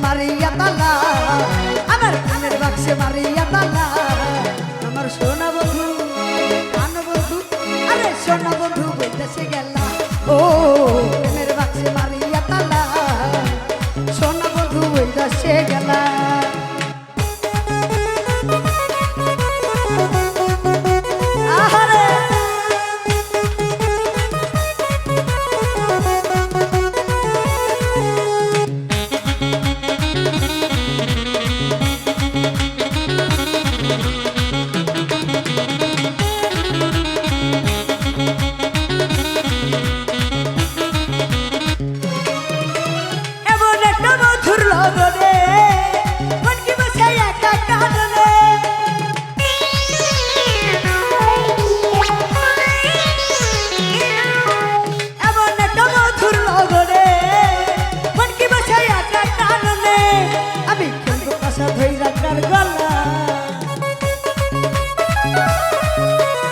মারিয়া তালা আমার প্রেমের বাক্সে মারিয়া তালা আমার সোনা বন্ধু কান বন্ধু আরে সোনা বন্ধু বলতেছে গেলা ও প্রেমের বাক্সে মারিয়া তালা সোনা বন্ধু বলতেছে গেলা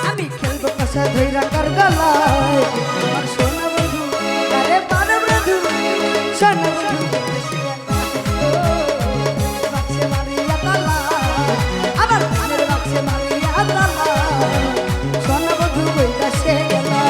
আমি খেলবো কাছা ধৈরা কার গলায় আমার সোনা বন্ধু আরে মানব বন্ধু সোনা বন্ধু বাক্সে মারিয়া তালা আমার প্রেমের বাক্সে মারিয়া তালা সোনা বন্ধু বলতেছে গেলা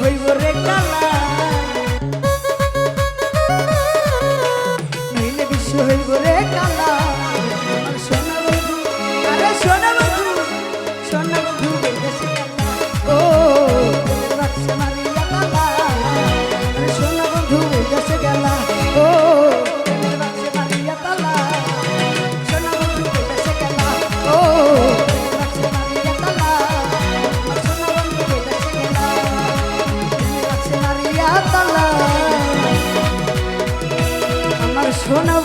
হইব রে কালা নইলে বিশ্ব হইব রে কালা সোনা বন্ধু আরে সোনা বন্ধু বলতেছে ও বাক্সে মারিয়া তালা সোনা বন্ধু বলতেছে গেলা ও বাক্সে মারিয়া তালা সোনা বন্ধু বলতেছে গেলা ও বাক্সে মারিয়া তালা সোনা বন্ধু বলতেছে গেলা আমার সোনা